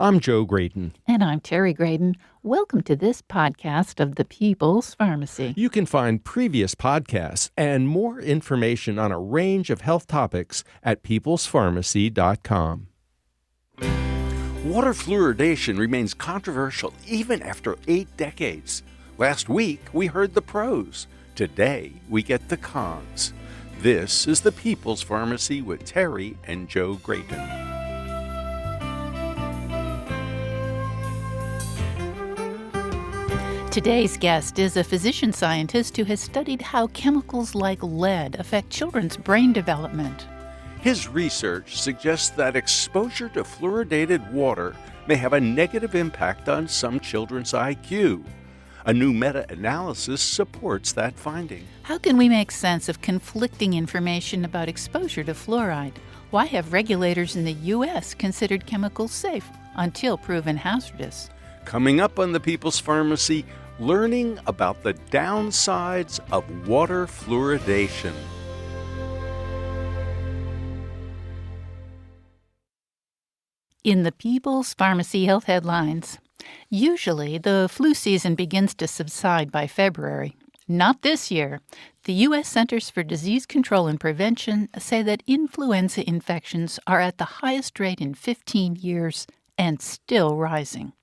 I'm Joe Graydon. And I'm Terry Graydon. Welcome to this podcast of the People's Pharmacy. You can find previous podcasts and more information on a range of health topics at peoplespharmacy.com. Water fluoridation remains controversial even after 8 decades. Last week, we heard the pros. Today, we get the cons. This is the People's Pharmacy with Terry and Joe Graydon. Today's guest is a physician scientist who has studied how chemicals like lead affect children's brain development. His research suggests that exposure to fluoridated water may have a negative impact on some children's IQ. A new meta-analysis supports that finding. How can we make sense of conflicting information about exposure to fluoride? Why have regulators in the U.S. considered chemicals safe until proven hazardous? Coming up on the People's Pharmacy, learning about the downsides of water fluoridation. In the People's Pharmacy Health Headlines, usually the flu season begins to subside by February. Not this year. The U.S. Centers for Disease Control and Prevention say that influenza infections are at the highest rate in 15 years and still rising.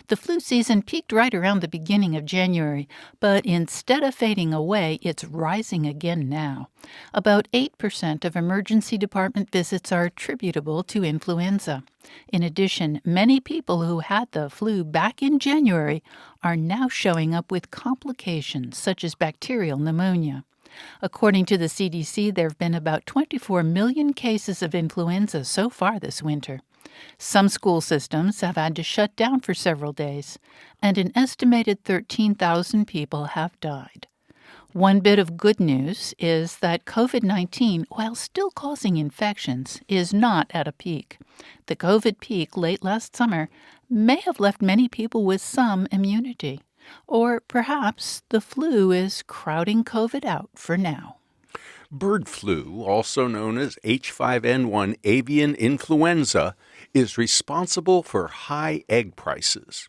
The flu season peaked right around the beginning of January, but instead of fading away, it's rising again now. About 8% of emergency department visits are attributable to influenza. In addition, many people who had the flu back in January are now showing up with complications such as bacterial pneumonia. According to the CDC, there have been about 24 million cases of influenza so far this winter. Some school systems have had to shut down for several days, and an estimated 13,000 people have died. One bit of good news is that COVID-19, while still causing infections, is not at a peak. The COVID peak late last summer may have left many people with some immunity. Or perhaps the flu is crowding COVID out for now. Bird flu, also known as H5N1 avian influenza, is responsible for high egg prices.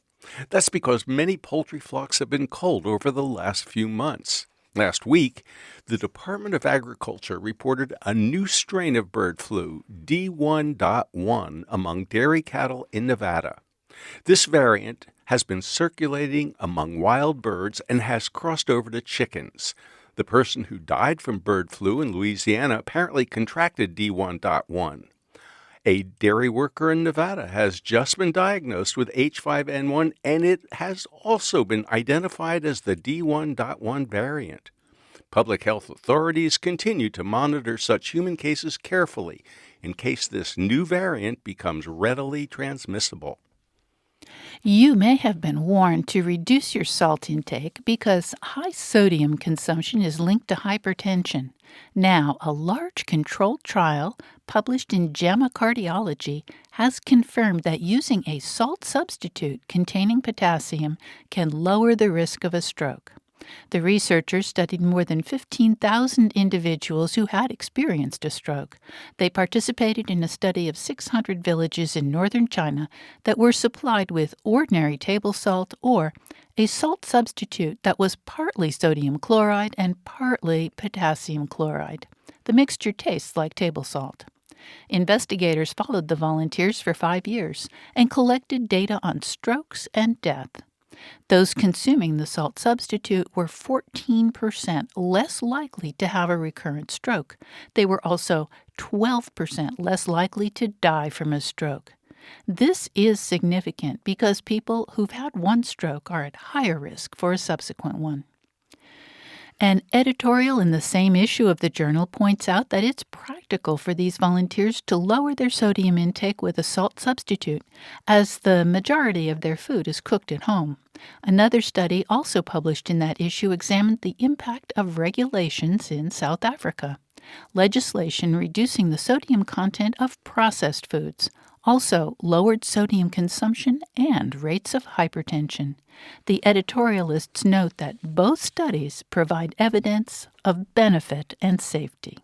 That's because many poultry flocks have been culled over the last few months. Last week, the Department of Agriculture reported a new strain of bird flu, D1.1, among dairy cattle in Nevada. This variant has been circulating among wild birds and has crossed over to chickens. The person who died from bird flu in Louisiana apparently contracted D1.1. A dairy worker in Nevada has just been diagnosed with H5N1, and it has also been identified as the D1.1 variant. Public health authorities continue to monitor such human cases carefully in case this new variant becomes readily transmissible. You may have been warned to reduce your salt intake because high sodium consumption is linked to hypertension. Now, a large controlled trial published in JAMA Cardiology has confirmed that using a salt substitute containing potassium can lower the risk of a stroke. The researchers studied more than 15,000 individuals who had experienced a stroke. They participated in a study of 600 villages in northern China that were supplied with ordinary table salt or a salt substitute that was partly sodium chloride and partly potassium chloride. The mixture tastes like table salt. Investigators followed the volunteers for 5 years and collected data on strokes and death. Those consuming the salt substitute were 14% less likely to have a recurrent stroke. They were also 12% less likely to die from a stroke. This is significant because people who've had one stroke are at higher risk for a subsequent one. An editorial in the same issue of the journal points out that it's practical for these volunteers to lower their sodium intake with a salt substitute, as the majority of their food is cooked at home. Another study also published in that issue examined the impact of regulations in South Africa. Legislation reducing the sodium content of processed foods also lowered sodium consumption and rates of hypertension. The editorialists note that both studies provide evidence of benefit and safety.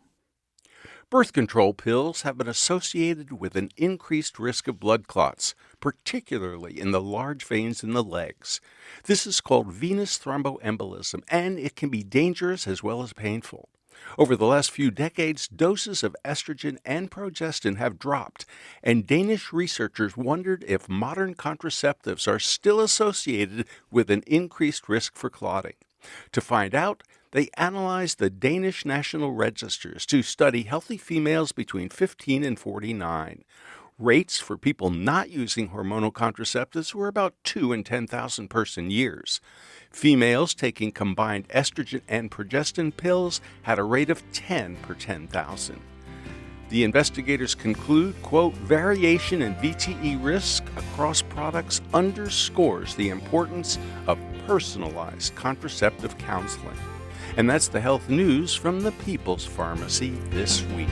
Birth control pills have been associated with an increased risk of blood clots, particularly in the large veins in the legs. This is called venous thromboembolism, and it can be dangerous as well as painful. Over the last few decades, doses of estrogen and progestin have dropped, and Danish researchers wondered if modern contraceptives are still associated with an increased risk for clotting. To find out, they analyzed the Danish national registers to study healthy females between 15 and 49. Rates for people not using hormonal contraceptives were about 2 in 10,000 person years. Females taking combined estrogen and progestin pills had a rate of 10 per 10,000. The investigators conclude, quote, variation in VTE risk across products underscores the importance of personalized contraceptive counseling. And that's the health news from the People's Pharmacy this week.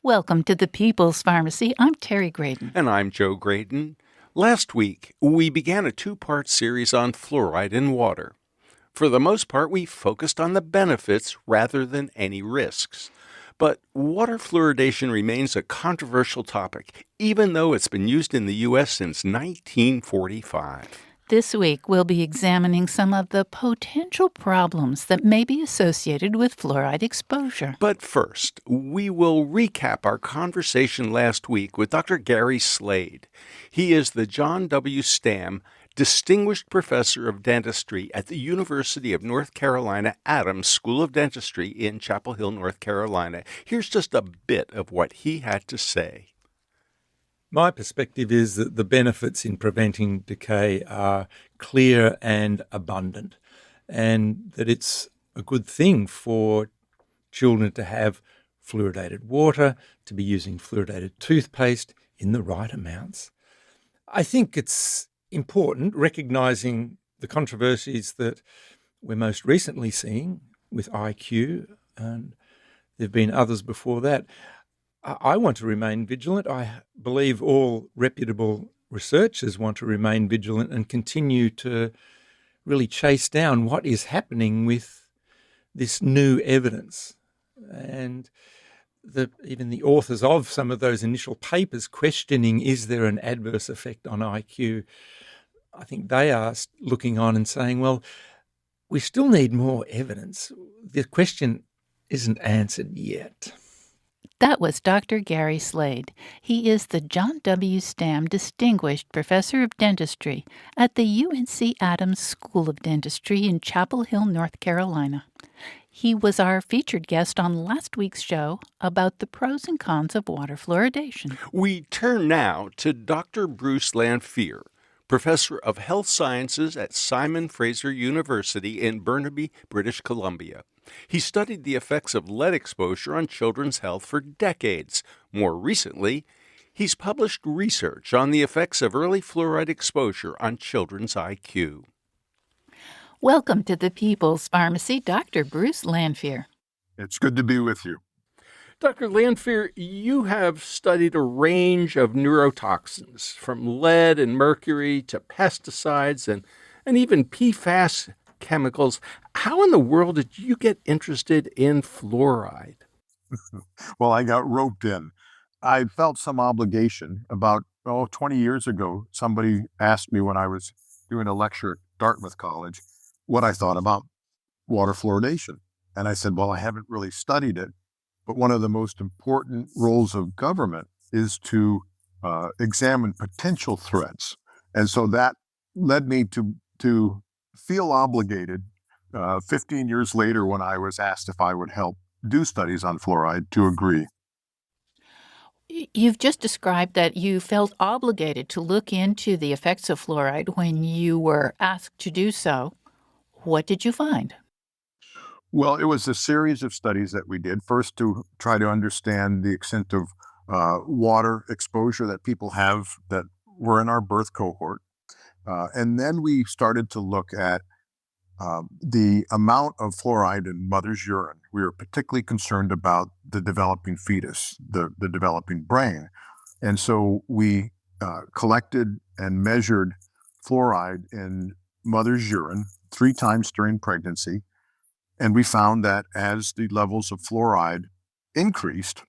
Welcome to the People's Pharmacy. I'm Terry Graydon. And I'm Joe Graydon. Last week, we began a two-part series on fluoride in water. For the most part, we focused on the benefits rather than any risks. But water fluoridation remains a controversial topic, even though it's been used in the U.S. since 1945. This week, we'll be examining some of the potential problems that may be associated with fluoride exposure. But first, we will recap our conversation last week with Dr. Gary Slade. He is the John W. Stamm Distinguished Professor of Dentistry at the University of North Carolina Adams School of Dentistry in Chapel Hill, North Carolina. Here's just a bit of what he had to say. My perspective is that the benefits in preventing decay are clear and abundant, and that it's a good thing for children to have fluoridated water, to be using fluoridated toothpaste in the right amounts. I think it's important, recognising the controversies that we're most recently seeing with IQ, and there have been others before that. I want to remain vigilant. I believe all reputable researchers want to remain vigilant and continue to really chase down what is happening with this new evidence. And even the authors of some of those initial papers questioning, is there an adverse effect on IQ? I think they are looking on and saying, well, we still need more evidence. The question isn't answered yet. That was Dr. Gary Slade. He is the John W. Stamm Distinguished Professor of Dentistry at the UNC Adams School of Dentistry in Chapel Hill, North Carolina. He was our featured guest on last week's show about the pros and cons of water fluoridation. We turn now to Dr. Bruce Lanphier, Professor of Health Sciences at Simon Fraser University in Burnaby, British Columbia. He studied the effects of lead exposure on children's health for decades. More recently, he's published research on the effects of early fluoride exposure on children's IQ. Welcome to the People's Pharmacy, Dr. Bruce Lanphier. It's good to be with you. Dr. Lanphier, you have studied a range of neurotoxins, from lead and mercury to pesticides and even PFAS chemicals. How in the world did you get interested in fluoride? Well, I got roped in. I felt some obligation. About 20 years ago, somebody asked me when I was doing a lecture at Dartmouth College what I thought about water fluoridation. And I said, well, I haven't really studied it, but one of the most important roles of government is to examine potential threats. And so that led me to feel obligated 15 years later when I was asked if I would help do studies on fluoride to agree. You've just described that you felt obligated to look into the effects of fluoride when you were asked to do so. What did you find? Well, it was a series of studies that we did, first to try to understand the extent of water exposure that people have that were in our birth cohort. And then we started to look at the amount of fluoride in mother's urine, we were particularly concerned about the developing fetus, the developing brain. And so we collected and measured fluoride in mother's urine 3 times during pregnancy. And we found that as the levels of fluoride increased,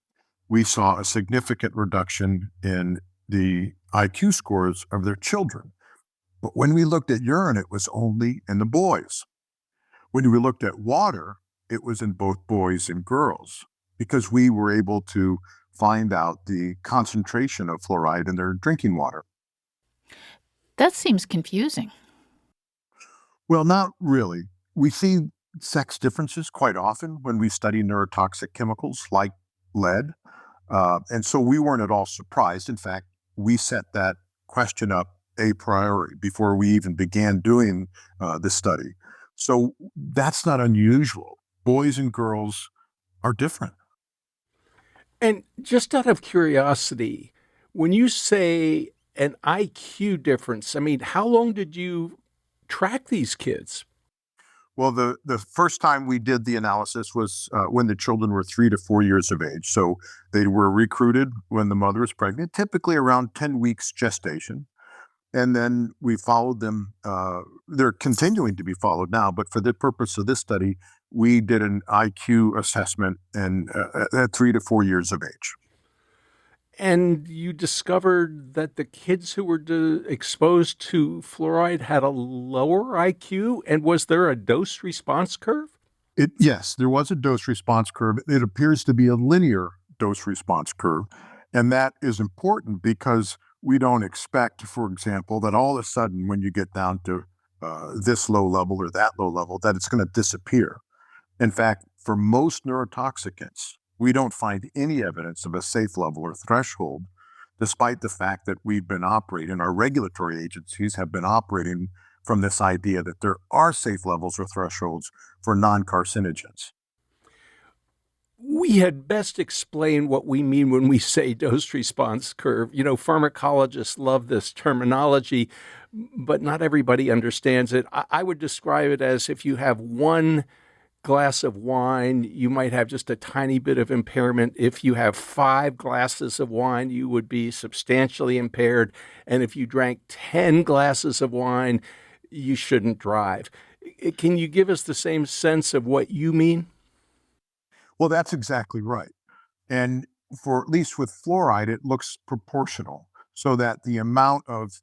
we saw a significant reduction in the IQ scores of their children. But when we looked at urine, it was only in the boys. When we looked at water, it was in both boys and girls, because we were able to find out the concentration of fluoride in their drinking water. That seems confusing. Well, not really. We see sex differences quite often when we study neurotoxic chemicals like lead. And so we weren't at all surprised. In fact, we set that question up a priori before we even began doing the study. So that's not unusual. Boys and girls are different. And just out of curiosity, when you say an IQ difference, I mean, how long did you track these kids? Well, the first time we did the analysis was when the children were 3 to 4 years of age. So they were recruited when the mother was pregnant, typically around 10 weeks gestation. And then we followed them. They're continuing to be followed now, but for the purpose of this study, we did an IQ assessment at 3 to 4 years of age. And you discovered that the kids who were exposed to fluoride had a lower IQ? And was there a dose response curve? Yes, there was a dose response curve. It appears to be a linear dose response curve. And that is important because we don't expect, for example, that all of a sudden when you get down to this low level or that low level, that it's going to disappear. In fact, for most neurotoxicants, we don't find any evidence of a safe level or threshold, despite the fact that we've been operating, our regulatory agencies have been operating from this idea that there are safe levels or thresholds for non-carcinogens. We had best explain what we mean when we say dose response curve. You know, pharmacologists love this terminology, but not everybody understands it. I would describe it as if you have one glass of wine, you might have just a tiny bit of impairment. If you have 5 glasses of wine, you would be substantially impaired. And if you drank 10 glasses of wine, you shouldn't drive. Can you give us the same sense of what you mean? Well, that's exactly right. And for at least with fluoride, it looks proportional so that the amount of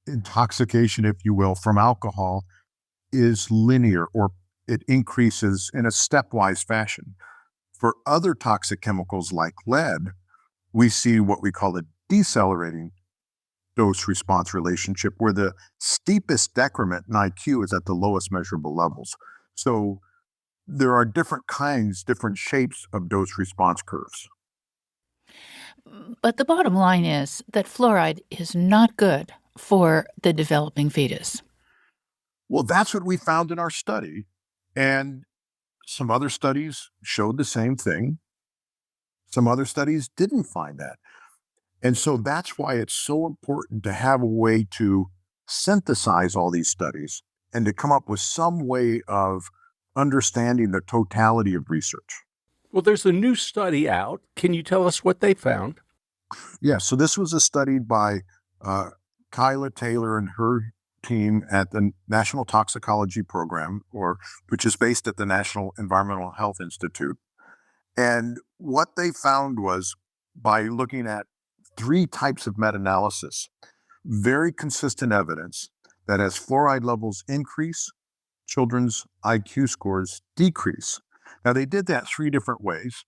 intoxication, if you will, from alcohol is linear, or it increases in a stepwise fashion. For other toxic chemicals like lead, we see what we call a decelerating dose-response relationship, where the steepest decrement in IQ is at the lowest measurable levels. So there are different kinds, different shapes of dose-response curves. But the bottom line is that fluoride is not good for the developing fetus. Well, that's what we found in our study. And some other studies showed the same thing. Some other studies didn't find that. And so that's why it's so important to have a way to synthesize all these studies and to come up with some way of understanding the totality of research. Well, there's a new study out. Can you tell us what they found? Yeah, so this was a study by Kyla Taylor and her team at the National Toxicology Program, which is based at the National Environmental Health Institute. And what they found was, by looking at 3 types of meta-analysis, very consistent evidence that as fluoride levels increase, children's IQ scores decrease. Now, they did that 3 different ways.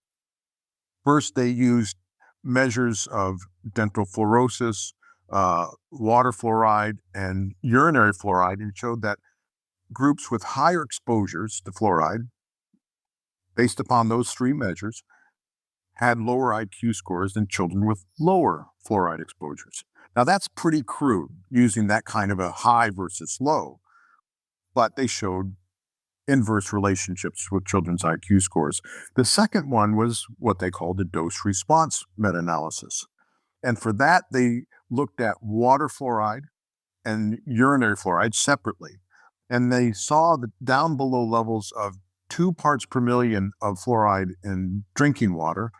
First, they used measures of dental fluorosis, water fluoride, and urinary fluoride, and showed that groups with higher exposures to fluoride, based upon those 3 measures, had lower IQ scores than children with lower fluoride exposures. Now, that's pretty crude, using that kind of a high versus low, but they showed inverse relationships with children's IQ scores. The second one was what they called a dose-response meta-analysis. And for that, they looked at water fluoride and urinary fluoride separately. and they saw that down below levels of 2 parts per million of fluoride in drinking water,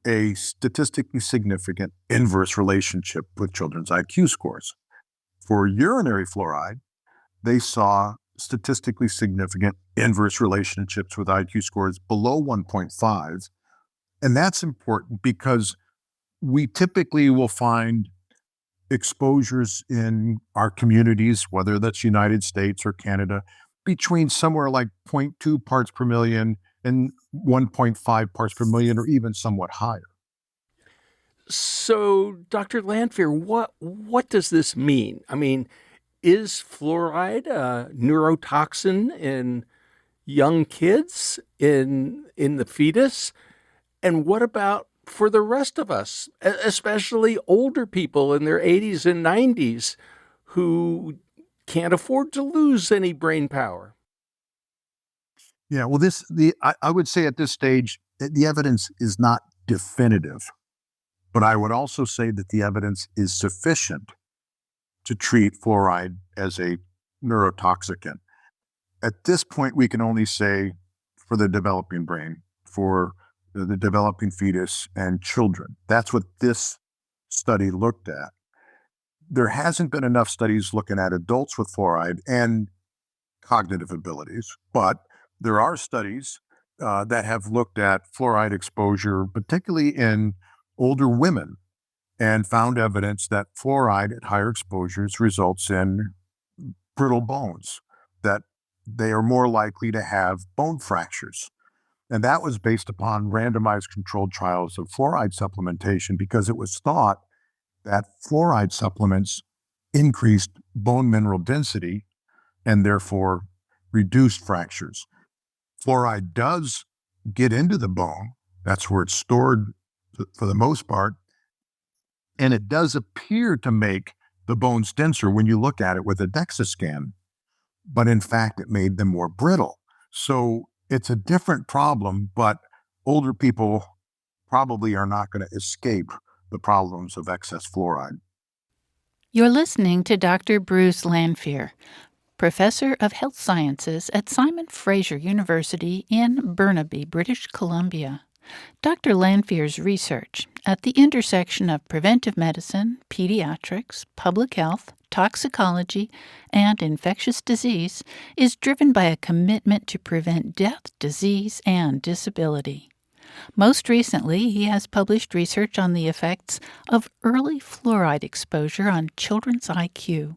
a statistically significant inverse relationship with children's IQ scores. For urinary fluoride, they saw statistically significant inverse relationships with IQ scores below 1.5. And that's important because we typically will find exposures in our communities, whether that's United States or Canada, between somewhere like 0.2 parts per million and 1.5 parts per million, or even somewhat higher. So, Dr. Lanfear, what does this mean? I mean, is fluoride a neurotoxin in young kids, in the fetus? And what about for the rest of us, especially older people in their 80s and 90s who can't afford to lose any brain power? Yeah, well, I would say at this stage, the evidence is not definitive, but I would also say that the evidence is sufficient to treat fluoride as a neurotoxicant. At this point, we can only say for the developing brain, for the developing fetus and children. That's what this study looked at. There hasn't been enough studies looking at adults with fluoride and cognitive abilities, but there are studies that have looked at fluoride exposure, particularly in older women, and found evidence that fluoride at higher exposures results in brittle bones, that they are more likely to have bone fractures. And that was based upon randomized controlled trials of fluoride supplementation, because it was thought that fluoride supplements increased bone mineral density and therefore reduced fractures. Fluoride does get into the bone. That's where it's stored for the most part. And it does appear to make the bones denser when you look at it with a DEXA scan. But in fact, it made them more brittle. So it's a different problem, but older people probably are not going to escape the problems of excess fluoride. You're listening to Dr. Bruce Lanfear, Professor of Health Sciences at Simon Fraser University in Burnaby, British Columbia. Dr. Lanfear's research at the intersection of preventive medicine, pediatrics, public health, toxicology, and infectious disease is driven by a commitment to prevent death, disease, and disability. Most recently, he has published research on the effects of early fluoride exposure on children's IQ.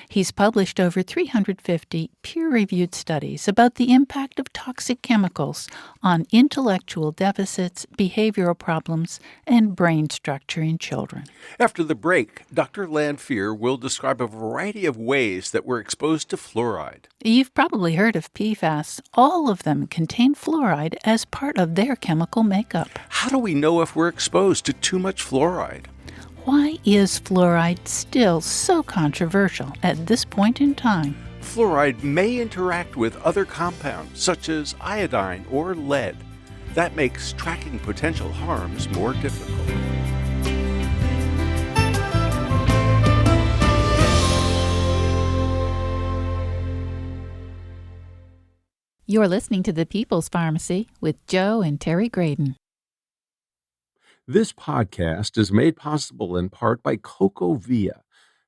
He's published over 350 peer-reviewed studies about the impact of toxic chemicals on intellectual deficits, behavioral problems, and brain structure in children. After the break, Dr. Lanfear will describe a variety of ways that we're exposed to fluoride. You've probably heard of PFAS. All of them contain fluoride as part of their chemical makeup. How do we know if we're exposed to too much fluoride? Why is fluoride still so controversial at this point in time? Fluoride may interact with other compounds, such as iodine or lead. That makes tracking potential harms more difficult. You're listening to The People's Pharmacy with Joe and Terry Graydon. This podcast is made possible in part by CocoVia,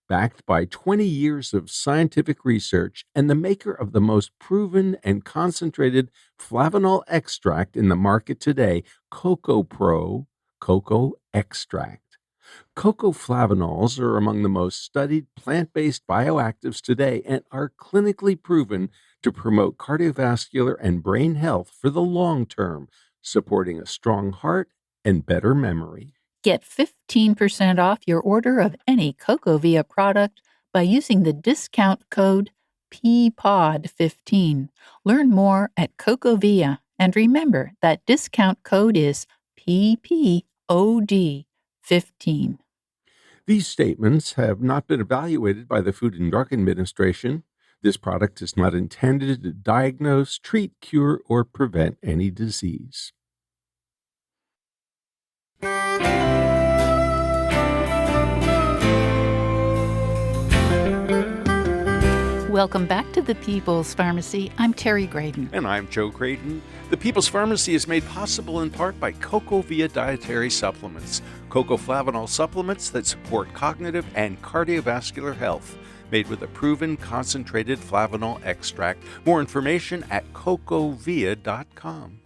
backed by 20 years of scientific research and the maker of the most proven and concentrated flavanol extract in the market today, Coco Pro Cocoa Extract. Cocoa flavanols are among the most studied plant-based bioactives today and are clinically proven to promote cardiovascular and brain health for the long term, supporting a strong heart and better memory. Get 15% off your order of any CocoVia product by using the discount code PPOD15. Learn more at CocoVia, and remember that discount code is PPOD15. These statements have not been evaluated by the Food and Drug Administration. This product is not intended to diagnose, treat, cure, or prevent any disease. Welcome back to the People's Pharmacy. I'm Terry Graydon. And I'm Joe Graydon. The People's Pharmacy is made possible in part by CocoVia dietary supplements, cocoflavanol supplements that support cognitive and cardiovascular health, made with a proven concentrated flavanol extract. More information at cocovia.com.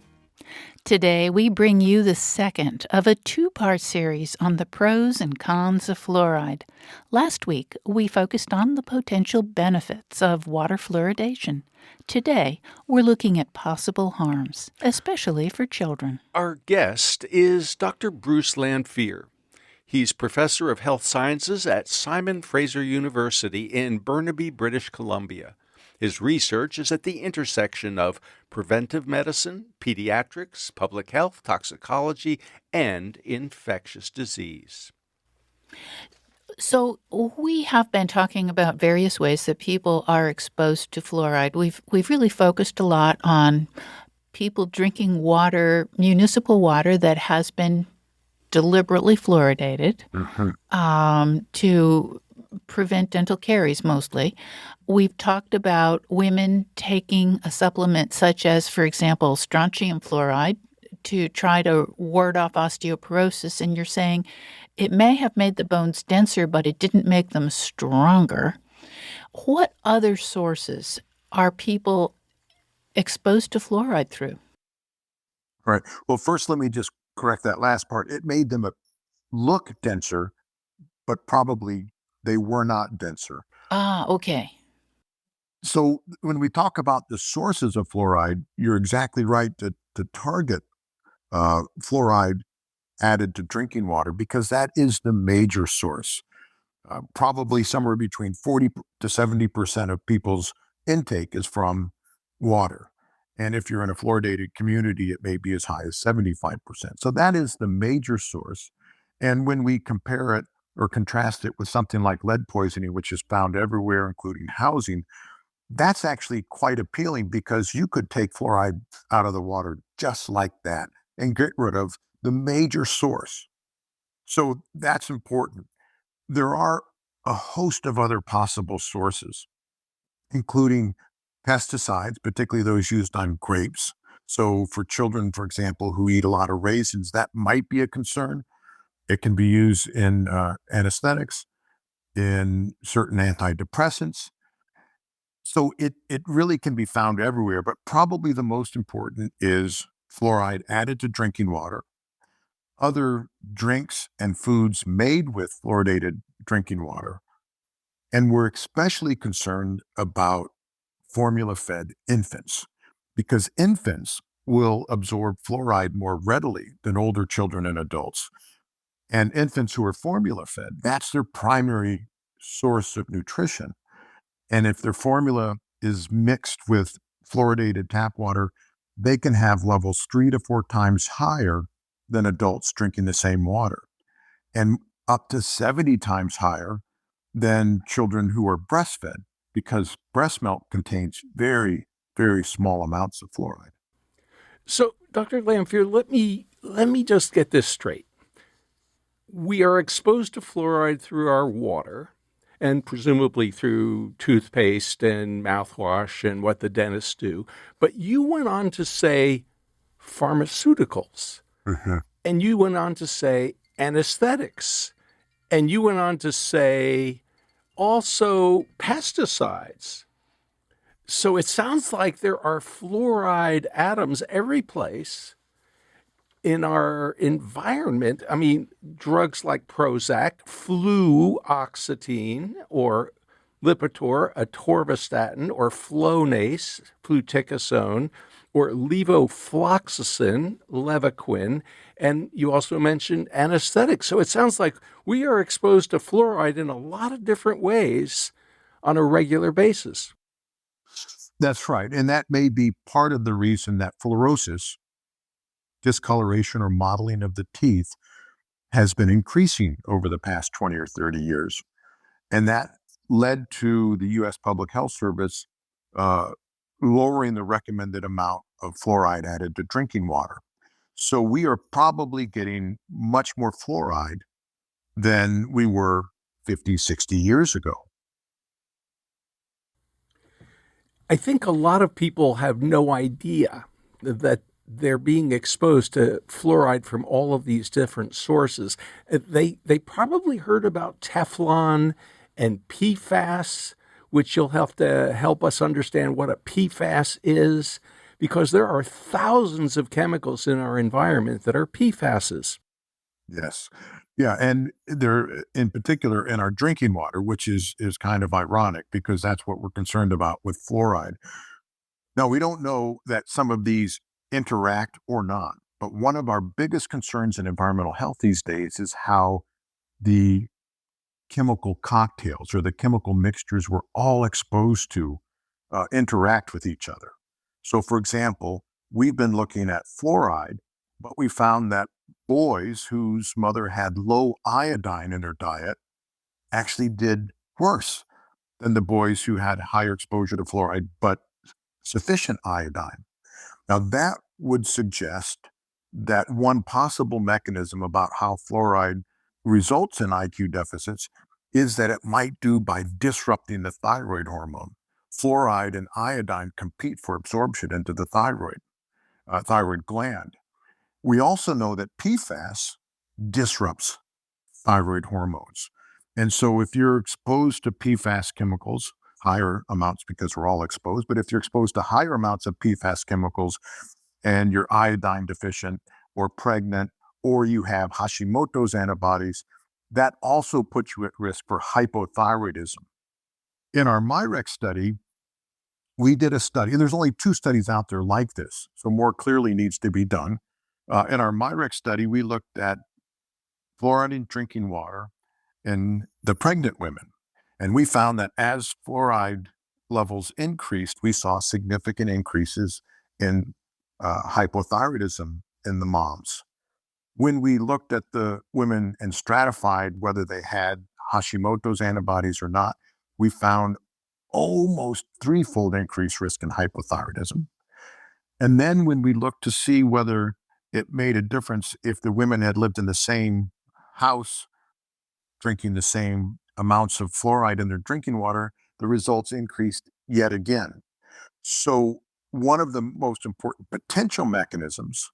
Today, we bring you the second of a two-part series on the pros and cons of fluoride. Last week, we focused on the potential benefits of water fluoridation. Today, we're looking at possible harms, especially for children. Our guest is Dr. Bruce Lanphier. He's professor of health sciences at Simon Fraser University in Burnaby, British Columbia. His research is at the intersection of preventive medicine, pediatrics, public health, toxicology, and infectious disease. So we have been talking about various ways that people are exposed to fluoride. We've really focused a lot on people drinking water, municipal water that has been deliberately fluoridated to prevent dental caries mostly. We've talked about women taking a supplement such as, for example, strontium fluoride to try to ward off osteoporosis, and you're saying it may have made the bones denser, but it didn't make them stronger. What other sources are people exposed to fluoride through? Right. Well, first, let me just correct that last part. It made them look denser, but probably they were not denser. Ah, okay. So when we talk about the sources of fluoride, you're exactly right to target fluoride added to drinking water because that is the major source. Probably somewhere between 40 to 70% of people's intake is from water. And if you're in a fluoridated community, it may be as high as 75%. So that is the major source. And when we compare it or contrast it with something like lead poisoning, which is found everywhere, including housing, that's actually quite appealing because you could take fluoride out of the water just like that and get rid of the major source. So that's important. There are a host of other possible sources, including pesticides, particularly those used on grapes. So for children, for example, who eat a lot of raisins, that might be a concern. It can be used in anesthetics, in certain antidepressants. So it really can be found everywhere, but probably the most important is fluoride added to drinking water, other drinks and foods made with fluoridated drinking water. And we're especially concerned about formula-fed infants because infants will absorb fluoride more readily than older children and adults. And infants who are formula-fed, that's their primary source of nutrition. And if their formula is mixed with fluoridated tap water, they can have levels 3 to 4 times higher than adults drinking the same water, and up to 70 times higher than children who are breastfed, because breast milk contains very, very small amounts of fluoride. So, Dr. Lanphier, let me just get this straight. We are exposed to fluoride through our water and presumably through toothpaste and mouthwash and what the dentists do. But you went on to say pharmaceuticals, and you went on to say anesthetics, and you went on to say also pesticides. So it sounds like there are fluoride atoms every place in our environment. I mean, drugs like Prozac, fluoxetine, or Lipitor, atorvastatin, or Flonase, fluticasone, or levofloxacin, Levaquin, and you also mentioned anesthetics. So it sounds like we are exposed to fluoride in a lot of different ways on a regular basis. That's right. And that may be part of the reason that fluorosis, discoloration or mottling of the teeth, has been increasing over the past 20 or 30 years. And that led to the U.S. Public Health Service lowering the recommended amount of fluoride added to drinking water. So we are probably getting much more fluoride than we were 50, 60 years ago. I think a lot of people have no idea that they're being exposed to fluoride from all of these different sources. They probably heard about Teflon and PFAS, which you'll have to help us understand what a PFAS is, because there are thousands of chemicals in our environment that are PFASs. Yes. Yeah, and they're in particular in our drinking water, which is kind of ironic because that's what we're concerned about with fluoride. Now, we don't know that some of these interact or not, but one of our biggest concerns in environmental health these days is how the chemical cocktails or the chemical mixtures we're all exposed to interact with each other. So, for example, we've been looking at fluoride, but we found that boys whose mother had low iodine in their diet actually did worse than the boys who had higher exposure to fluoride but sufficient iodine. Now, that would suggest that one possible mechanism about how fluoride results in IQ deficits is that it might do by disrupting the thyroid hormone. Fluoride and iodine compete for absorption into the thyroid gland. We also know that PFAS disrupts thyroid hormones. And so if you're exposed to PFAS chemicals, higher amounts because we're all exposed, but if you're exposed to higher amounts of PFAS chemicals and you're iodine deficient or pregnant, or you have Hashimoto's antibodies, that also puts you at risk for hypothyroidism. In our MyREX study, we did a study, and there's only 2 studies out there like this, so more clearly needs to be done. In our MyREX study, we looked at fluoride in drinking water in the pregnant women. And we found that as fluoride levels increased, we saw significant increases in hypothyroidism in the moms. When we looked at the women and stratified whether they had Hashimoto's antibodies or not, we found almost threefold increased risk in hypothyroidism. And then when we looked to see whether it made a difference if the women had lived in the same house drinking the same amounts of fluoride in their drinking water, the results increased yet again. So, one of the most important potential mechanisms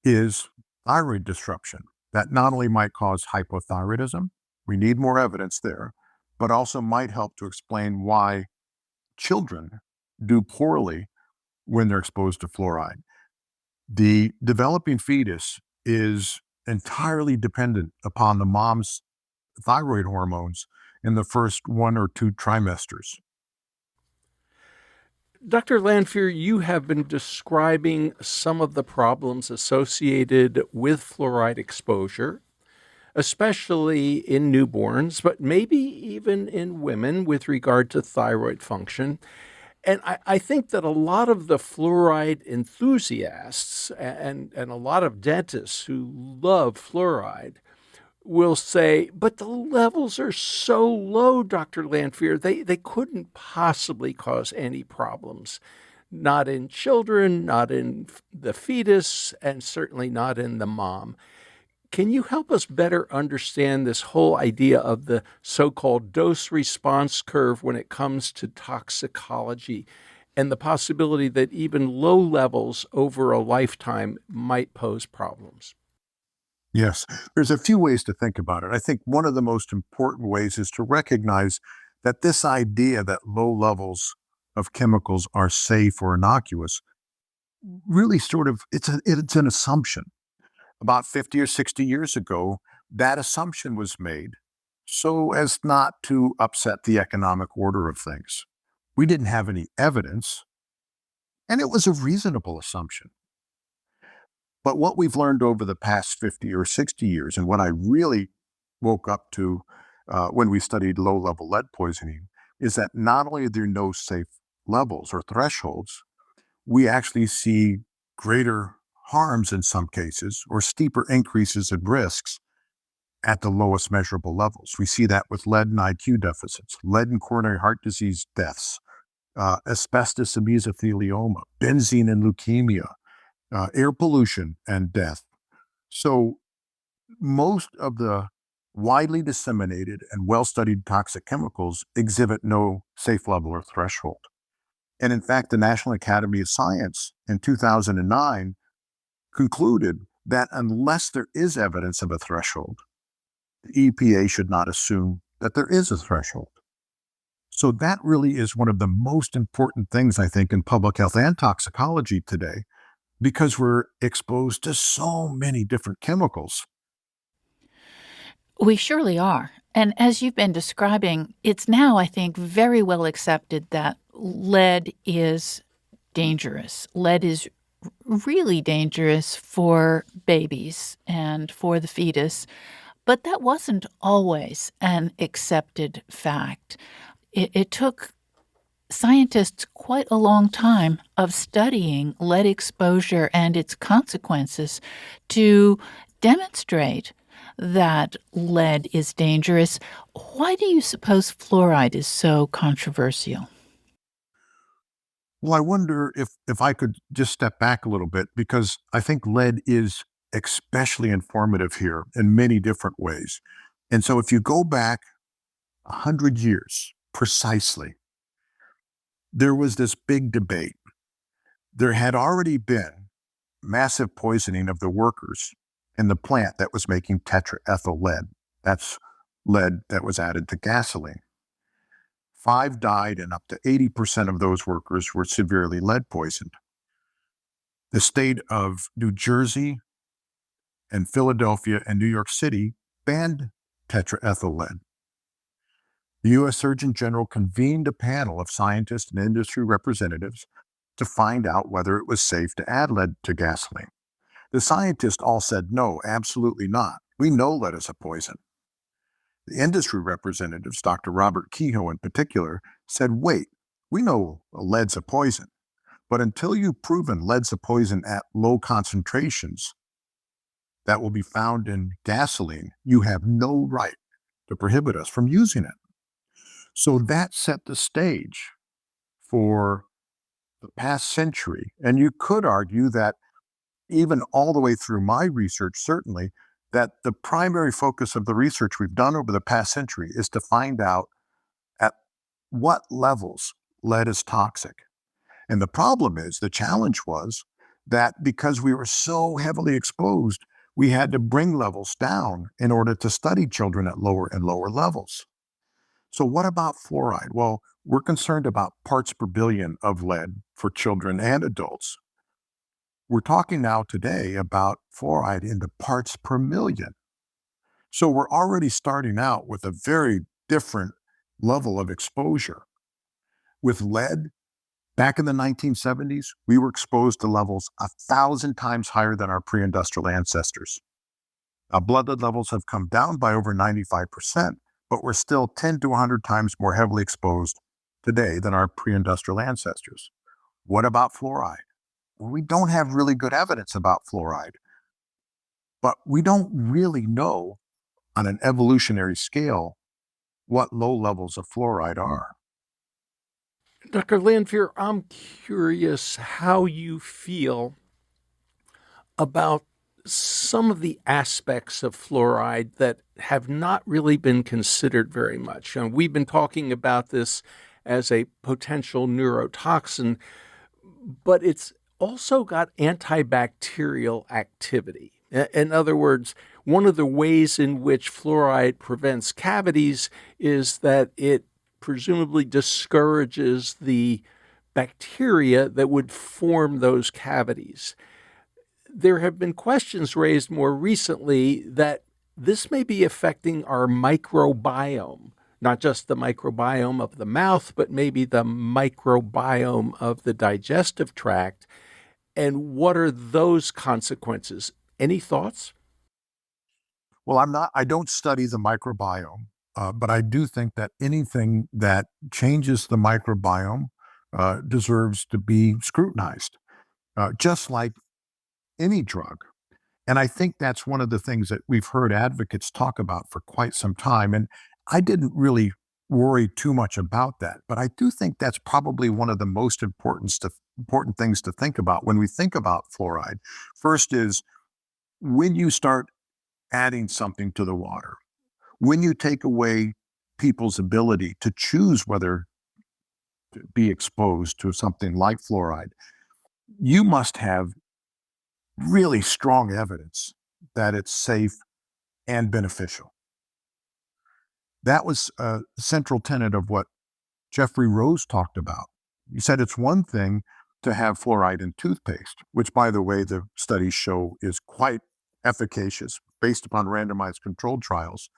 is thyroid disruption that not only might cause hypothyroidism, we need more evidence there, but also might help to explain why children do poorly when they're exposed to fluoride. The developing fetus is entirely dependent upon the mom's thyroid hormones in the first 1 or 2 trimesters. Dr. Lanfear, you have been describing some of the problems associated with fluoride exposure, especially in newborns, but maybe even in women with regard to thyroid function. And I think that a lot of the fluoride enthusiasts and a lot of dentists who love fluoride will say, but the levels are so low, Dr. Lanfear, they couldn't possibly cause any problems. Not in children, not in the fetus, and certainly not in the mom. Can you help us better understand this whole idea of the so called dose response curve when it comes to toxicology and the possibility that even low levels over a lifetime might pose problems? Yes, there's a few ways to think about it. I think one of the most important ways is to recognize that this idea that low levels of chemicals are safe or innocuous really sort of it's an assumption. About 50 or 60 years ago, that assumption was made so as not to upset the economic order of things. We didn't have any evidence, and it was a reasonable assumption. But what we've learned over the past 50 or 60 years, and what I really woke up to when we studied low level lead poisoning, is that not only are there no safe levels or thresholds, we actually see greater harms in some cases or steeper increases in risks at the lowest measurable levels. We see that with lead and IQ deficits, lead and coronary heart disease deaths, asbestos and mesothelioma, benzene and leukemia, air pollution and death. So most of the widely disseminated and well-studied toxic chemicals exhibit no safe level or threshold. And in fact, the National Academy of Science in 2009 concluded that unless there is evidence of a threshold, the EPA should not assume that there is a threshold. So that really is one of the most important things, I think, in public health and toxicology today, because we're exposed to so many different chemicals. We surely are. And as you've been describing, it's now, I think, very well accepted that lead is dangerous. Lead is really dangerous for babies and for the fetus, but that wasn't always an accepted fact. It took scientists quite a long time of studying lead exposure and its consequences to demonstrate that lead is dangerous. Why do you suppose fluoride is so controversial? Well, I wonder if I could just step back a little bit, because I think lead is especially informative here in many different ways. And so if you go back 100 years precisely, there was this big debate. There had already been massive poisoning of the workers in the plant that was making tetraethyl lead. That's lead that was added to gasoline. 5 died, and up to 80% of those workers were severely lead poisoned. The state of New Jersey and Philadelphia and New York City banned tetraethyl lead. The U.S. Surgeon General convened a panel of scientists and industry representatives to find out whether it was safe to add lead to gasoline. The scientists all said, no, absolutely not. We know lead is a poison. The industry representatives, Dr. Robert Kehoe in particular, said, wait, we know lead's a poison, but until you've proven lead's a poison at low concentrations that will be found in gasoline, you have no right to prohibit us from using it. So that set the stage for the past century. And you could argue that even all the way through my research, certainly, that the primary focus of the research we've done over the past century is to find out at what levels lead is toxic. And the problem is, the challenge was that because we were so heavily exposed, we had to bring levels down in order to study children at lower and lower levels. So what about fluoride? Well, we're concerned about parts per billion of lead for children and adults. We're talking now today about fluoride in the parts per million. So we're already starting out with a very different level of exposure. With lead, back in the 1970s, we were exposed to levels 1,000 times higher than our pre-industrial ancestors. Now, blood lead levels have come down by over 95%, but we're still 10 to 100 times more heavily exposed today than our pre-industrial ancestors. What about fluoride? Well, we don't have really good evidence about fluoride, but we don't really know on an evolutionary scale what low levels of fluoride are. Dr. Lanfear, I'm curious how you feel about some of the aspects of fluoride that have not really been considered very much. We've been talking about this as a potential neurotoxin, but it's also got antibacterial activity. In other words, one of the ways in which fluoride prevents cavities is that it presumably discourages the bacteria that would form those cavities. There have been questions raised more recently that this may be affecting our microbiome, not just the microbiome of the mouth, but maybe the microbiome of the digestive tract. And what are those consequences? Any thoughts? Well, I don't study the microbiome, but I do think that anything that changes the microbiome deserves to be scrutinized, just like any drug. And I think that's one of the things that we've heard advocates talk about for quite some time. And I didn't really worry too much about that, but I do think that's probably one of the most important things to think about when we think about fluoride. First is, when you start adding something to the water, when you take away people's ability to choose whether be exposed to something like fluoride, you must have really strong evidence that it's safe and beneficial. That was a central tenet of what Jeffrey Rose talked about. He said it's one thing to have fluoride in toothpaste, which, by the way, the studies show is quite efficacious based upon randomized controlled trials.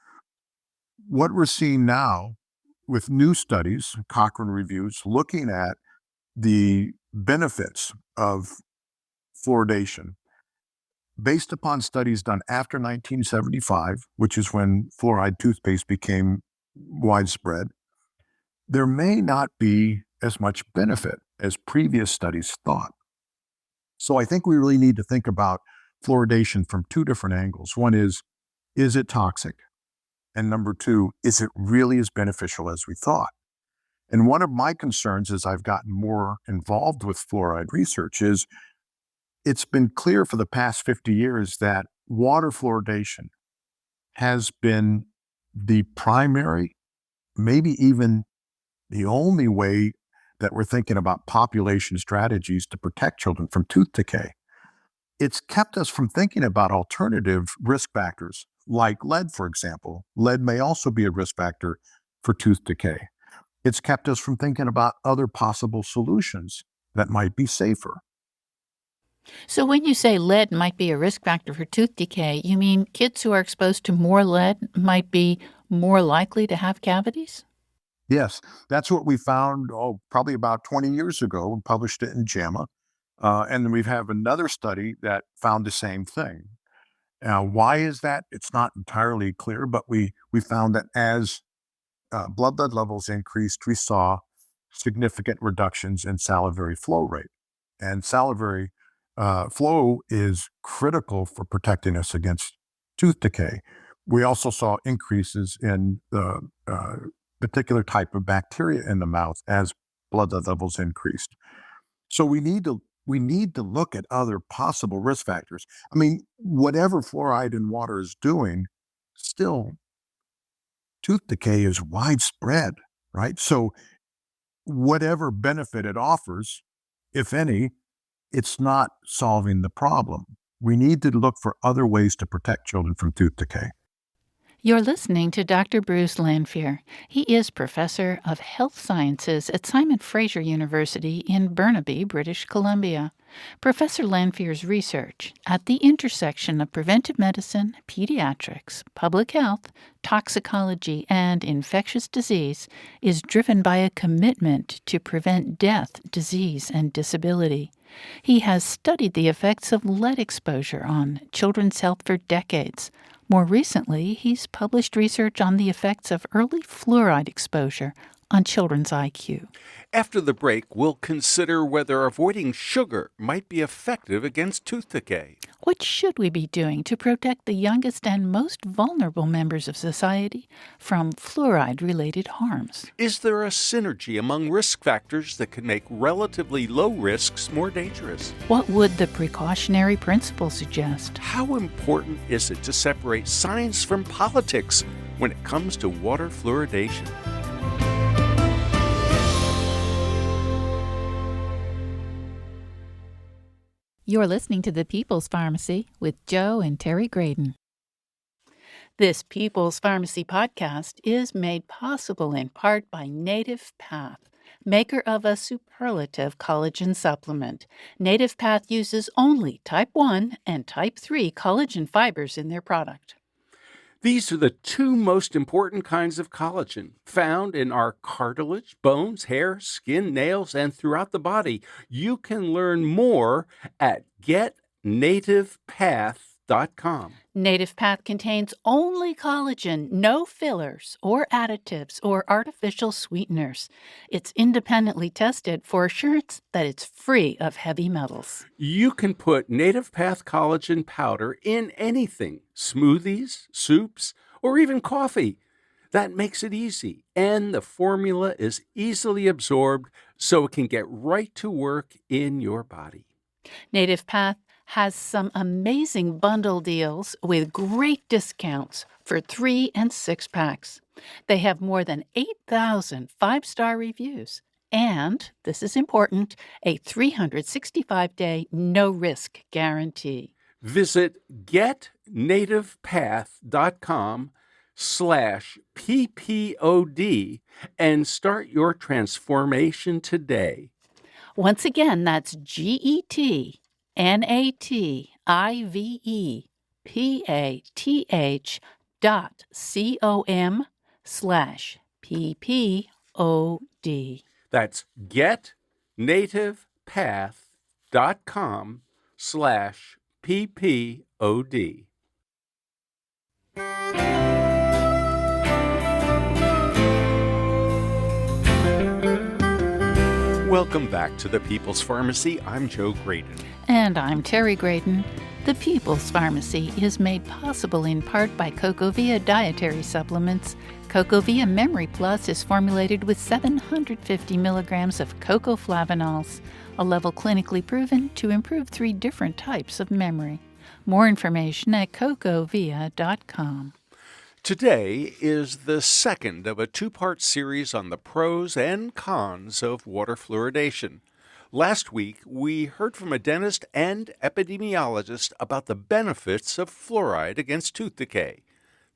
What we're seeing now with new studies, Cochrane reviews, looking at the benefits of fluoridation based upon studies done after 1975, which is when fluoride toothpaste became widespread, there may not be as much benefit as previous studies thought. So I think we really need to think about fluoridation from two different angles. One is it toxic? And number two, is it really as beneficial as we thought? And one of my concerns as I've gotten more involved with fluoride research is it's been clear for the past 50 years that water fluoridation has been the primary, maybe even the only way that we're thinking about population strategies to protect children from tooth decay. It's kept us from thinking about alternative risk factors like lead, for example. Lead may also be a risk factor for tooth decay. It's kept us from thinking about other possible solutions that might be safer. So, when you say lead might be a risk factor for tooth decay, you mean kids who are exposed to more lead might be more likely to have cavities? Yes, that's what we found, probably about 20 years ago. We published it in JAMA. And then we have another study that found the same thing. Now, why is that? It's not entirely clear, but we found that as blood levels increased, we saw significant reductions in salivary flow rate. And salivary flow is critical for protecting us against tooth decay. We also saw increases in the particular type of bacteria in the mouth as blood levels increased. So we need to look at other possible risk factors. I mean, whatever fluoride in water is doing, still tooth decay is widespread, right? So whatever benefit it offers, if any, it's not solving the problem. We need to look for other ways to protect children from tooth decay. You're listening to Dr. Bruce Lanphier. He is Professor of Health Sciences at Simon Fraser University in Burnaby, British Columbia. Professor Lanphier's research at the intersection of preventive medicine, pediatrics, public health, toxicology, and infectious disease is driven by a commitment to prevent death, disease, and disability. He has studied the effects of lead exposure on children's health for decades. More recently, he's published research on the effects of early fluoride exposure on children's IQ. After the break, we'll consider whether avoiding sugar might be effective against tooth decay. What should we be doing to protect the youngest and most vulnerable members of society from fluoride-related harms? Is there a synergy among risk factors that can make relatively low risks more dangerous? What would the precautionary principle suggest? How important is it to separate science from politics when it comes to water fluoridation? You're listening to The People's Pharmacy with Joe and Terry Graydon. This People's Pharmacy podcast is made possible in part by Native Path, maker of a superlative collagen supplement. Native Path uses only type 1 and type 3 collagen fibers in their product. These are the two most important kinds of collagen found in our cartilage, bones, hair, skin, nails, and throughout the body. You can learn more at getnativepath.com. Native Path contains only collagen, no fillers or additives or artificial sweeteners. It's independently tested for assurance that it's free of heavy metals. You can put Native Path collagen powder in anything, smoothies, soups, or even coffee. That makes it easy, and the formula is easily absorbed so it can get right to work in your body. Native Path has some amazing bundle deals with great discounts for 3 and 6 packs. They have more than 8,000 5-star reviews And, this is important, a 365-day no-risk guarantee. Visit getnativepath.com/PPOD and start your transformation today. Once again, that's GETNATIVEPATH.com/PPOD. That's getnativepath.com/PPOD. Welcome back to the People's Pharmacy. I'm Joe Graydon. And I'm Terry Graydon. The People's Pharmacy is made possible in part by CocoVia dietary supplements. CocoVia Memory Plus is formulated with 750 milligrams of cocoflavanols, a level clinically proven to improve 3 different types of memory. More information at cocovia.com. Today is the second of a 2-part series on the pros and cons of water fluoridation. Last week, we heard from a dentist and epidemiologist about the benefits of fluoride against tooth decay.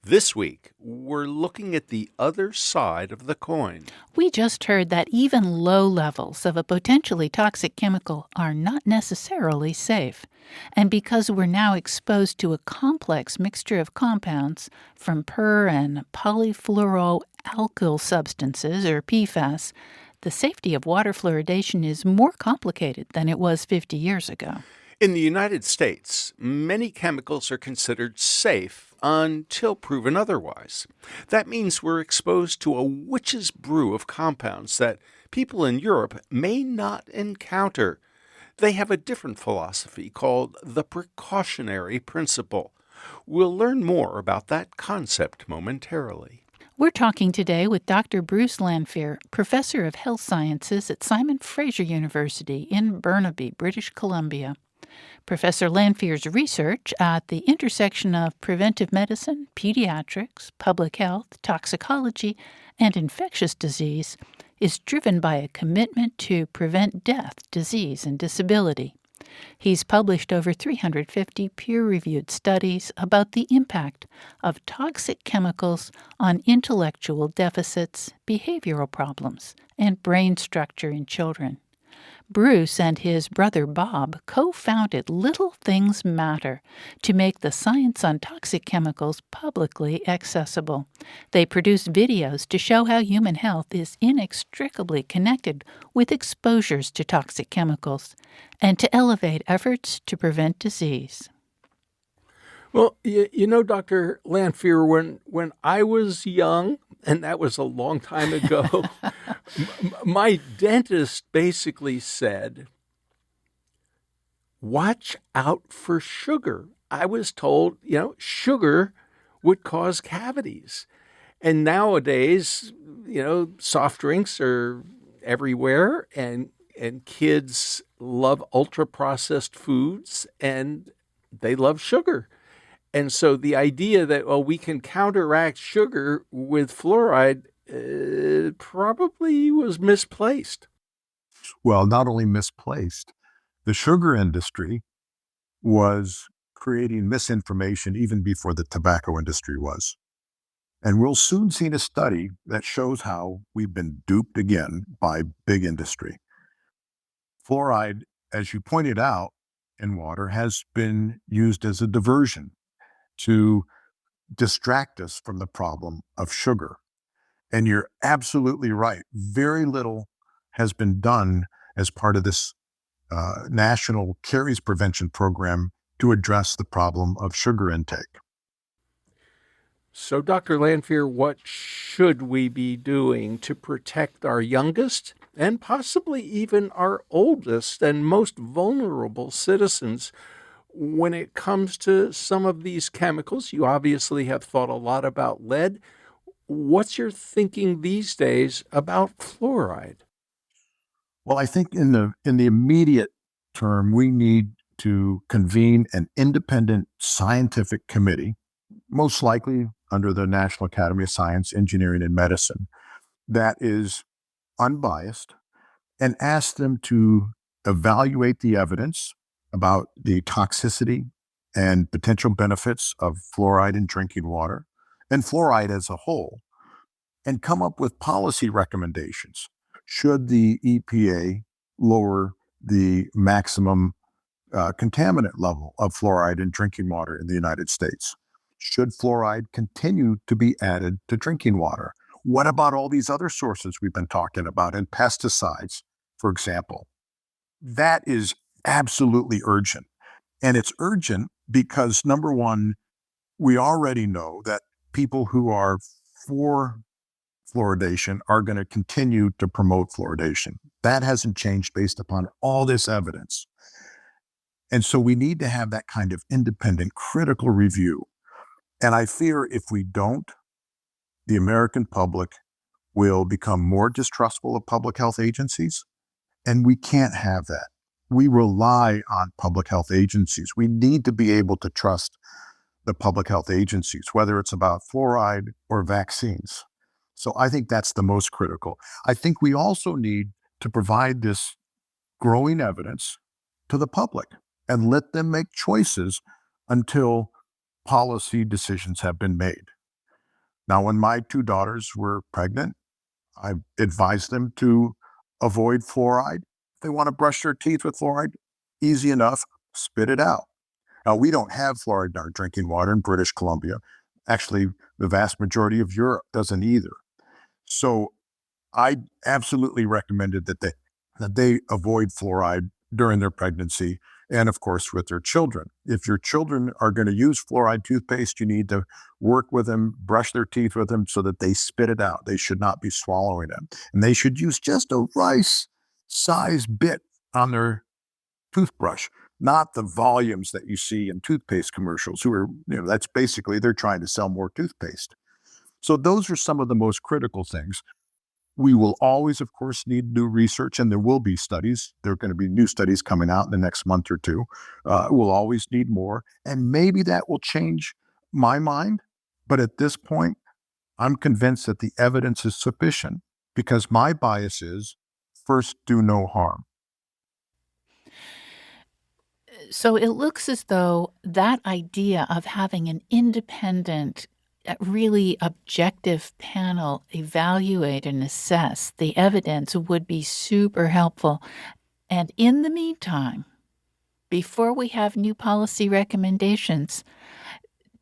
This week, we're looking at the other side of the coin. We just heard that even low levels of a potentially toxic chemical are not necessarily safe. And because we're now exposed to a complex mixture of compounds from per- and polyfluoroalkyl substances, or PFAS, the safety of water fluoridation is more complicated than it was 50 years ago. In the United States, many chemicals are considered safe until proven otherwise. That means we're exposed to a witch's brew of compounds that people in Europe may not encounter. They have a different philosophy called the precautionary principle. We'll learn more about that concept momentarily. We're talking today with Dr. Bruce Lanphier, Professor of Health Sciences at Simon Fraser University in Burnaby, British Columbia. Professor Lanphier's research at the intersection of preventive medicine, pediatrics, public health, toxicology, and infectious disease is driven by a commitment to prevent death, disease, and disability. He's published over 350 peer-reviewed studies about the impact of toxic chemicals on intellectual deficits, behavioral problems, and brain structure in children. Bruce and his brother Bob co-founded Little Things Matter to make the science on toxic chemicals publicly accessible. They produce videos to show how human health is inextricably connected with exposures to toxic chemicals and to elevate efforts to prevent disease. Well, Dr. Lanphier, when I was young, and that was a long time ago, my dentist basically said, watch out for sugar. I was told, sugar would cause cavities. And nowadays, soft drinks are everywhere, and kids love ultra-processed foods, and they love sugar. And so the idea that, we can counteract sugar with fluoride probably was misplaced. Well, not only misplaced, the sugar industry was creating misinformation even before the tobacco industry was. And we'll soon see a study that shows how we've been duped again by big industry. Fluoride, as you pointed out, in water has been used as a diversion to distract us from the problem of sugar. And you're absolutely right. Very little has been done as part of this national caries prevention program to address the problem of sugar intake. So, Dr. Lanphier, what should we be doing to protect our youngest and possibly even our oldest and most vulnerable citizens when it comes to some of these chemicals? You obviously have thought a lot about lead. What's your thinking these days about fluoride? Well, I think in the immediate term, we need to convene an independent scientific committee, most likely under the National Academy of Science, Engineering, and Medicine, that is unbiased, and ask them to evaluate the evidence about the toxicity and potential benefits of fluoride in drinking water and fluoride as a whole, and come up with policy recommendations. Should the EPA lower the maximum contaminant level of fluoride in drinking water in the United States? Should fluoride continue to be added to drinking water? What about all these other sources we've been talking about and pesticides, for example? That is absolutely urgent. And it's urgent because, number one, we already know that people who are for fluoridation are going to continue to promote fluoridation. That hasn't changed based upon all this evidence. And so we need to have that kind of independent, critical review. And I fear if we don't, the American public will become more distrustful of public health agencies. And we can't have that. We rely on public health agencies. We need to be able to trust the public health agencies, whether it's about fluoride or vaccines. So I think that's the most critical. I think we also need to provide this growing evidence to the public and let them make choices until policy decisions have been made. Now, when my two daughters were pregnant, I advised them to avoid fluoride. If they want to brush their teeth with fluoride, easy enough, spit it out. Now, we don't have fluoride in our drinking water in British Columbia. Actually, the vast majority of Europe doesn't either. So I absolutely recommended that they avoid fluoride during their pregnancy and, of course, with their children. If your children are going to use fluoride toothpaste, you need to work with them, brush their teeth with them so that they spit it out. They should not be swallowing it. And they should use just a rice-sized bit on their toothbrush, not the volumes that you see in toothpaste commercials, that's basically they're trying to sell more toothpaste. So those are some of the most critical things. We will always, of course, need new research, and there will be studies. There are going to be new studies coming out in the next month or two. We'll always need more, and maybe that will change my mind. But at this point, I'm convinced that the evidence is sufficient because my bias is first, do no harm. So it looks as though that idea of having an independent, really objective panel evaluate and assess the evidence would be super helpful. And in the meantime, before we have new policy recommendations,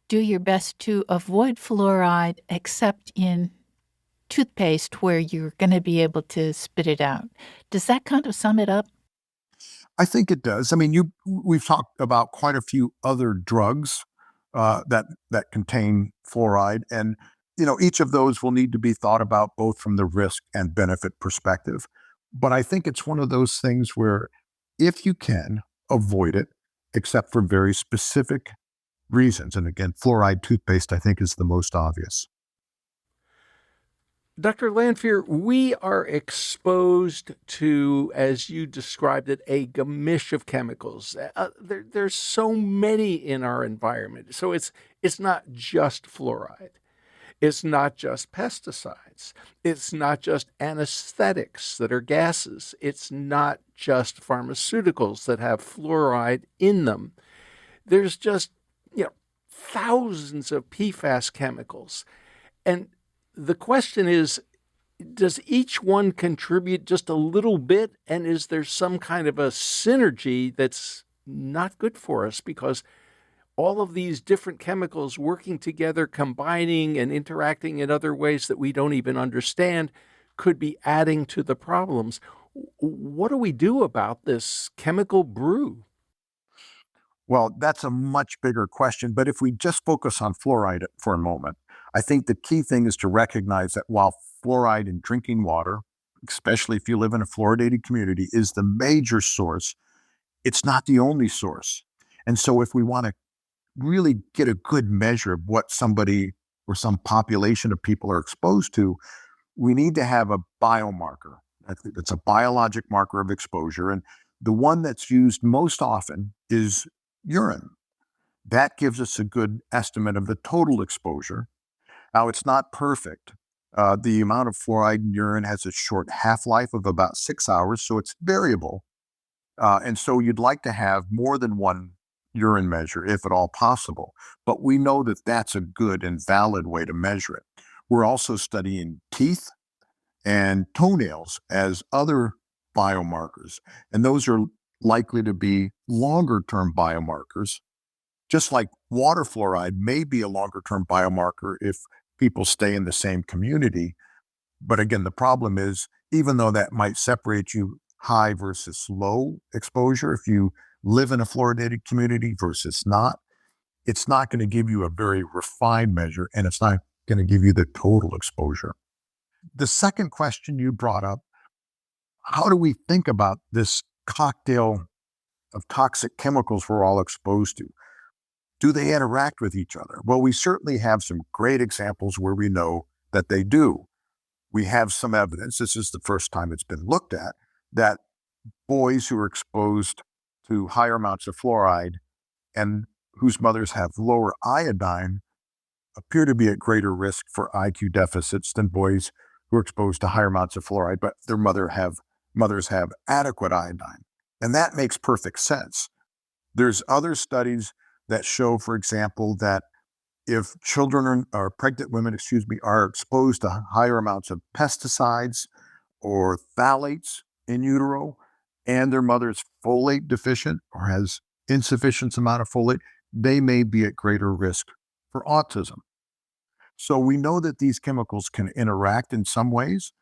do your best to avoid fluoride except in toothpaste where you're going to be able to spit it out. Does that kind of sum it up? I think it does. I mean, we've talked about quite a few other drugs that contain fluoride, and each of those will need to be thought about both from the risk and benefit perspective. But I think it's one of those things where, if you can avoid it, except for very specific reasons, and again, fluoride toothpaste I think is the most obvious. Dr. Lanfear, we are exposed to, as you described it, a gamish of chemicals. There's so many in our environment. So it's not just fluoride. It's not just pesticides. It's not just anesthetics that are gases. It's not just pharmaceuticals that have fluoride in them. There's just, thousands of PFAS chemicals. And the question is, does each one contribute just a little bit? And is there some kind of a synergy that's not good for us? Because all of these different chemicals working together, combining and interacting in other ways that we don't even understand, could be adding to the problems. What do we do about this chemical brew? Well, that's a much bigger question. But if we just focus on fluoride for a moment, I think the key thing is to recognize that while fluoride in drinking water, especially if you live in a fluoridated community, is the major source, it's not the only source. And so if we want to really get a good measure of what somebody or some population of people are exposed to, we need to have a biomarker. I think it's a biologic marker of exposure. And the one that's used most often is urine. That gives us a good estimate of the total exposure. Now, it's not perfect, The amount of fluoride in urine has a short half-life of about 6 hours, so it's variable. And so you'd like to have more than one urine measure, if at all possible. But we know that that's a good and valid way to measure it. We're also studying teeth and toenails as other biomarkers, and those are likely to be longer term biomarkers, just like water fluoride may be a longer term biomarker if people stay in the same community. But again, the problem is, even though that might separate you high versus low exposure, if you live in a fluoridated community versus not, it's not going to give you a very refined measure, and it's not going to give you the total exposure. The second question you brought up, how do we think about this cocktail of toxic chemicals we're all exposed to? Do they interact with each other? Well, we certainly have some great examples where we know that they do. We have some evidence, this is the first time it's been looked at, that boys who are exposed to higher amounts of fluoride and whose mothers have lower iodine appear to be at greater risk for IQ deficits than boys who are exposed to higher amounts of fluoride, but their mothers have adequate iodine. And that makes perfect sense. There's other studies that show, for example, that if children or pregnant women, are exposed to higher amounts of pesticides or phthalates in utero, and their mother is folate deficient or has insufficient amount of folate, they may be at greater risk for autism. So we know that these chemicals can interact in some ways,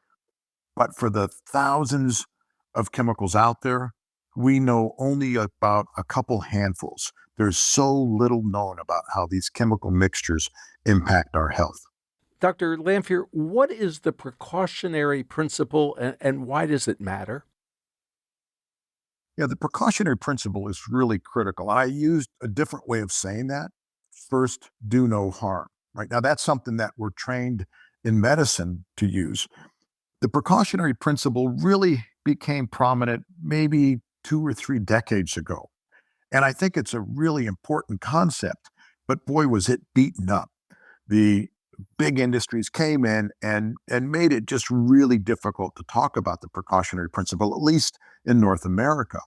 but for the thousands of chemicals out there, we know only about a couple handfuls. There's so little known about how these chemical mixtures impact our health. Dr. Lanphier, what is the precautionary principle and why does it matter? Yeah, the precautionary principle is really critical. I used a different way of saying that. First, do no harm. Right now, that's something that we're trained in medicine to use. The precautionary principle really became prominent maybe 2 or 3 decades ago. And I think it's a really important concept, but boy, was it beaten up. The big industries came in and made it just really difficult to talk about the precautionary principle, at least in North America.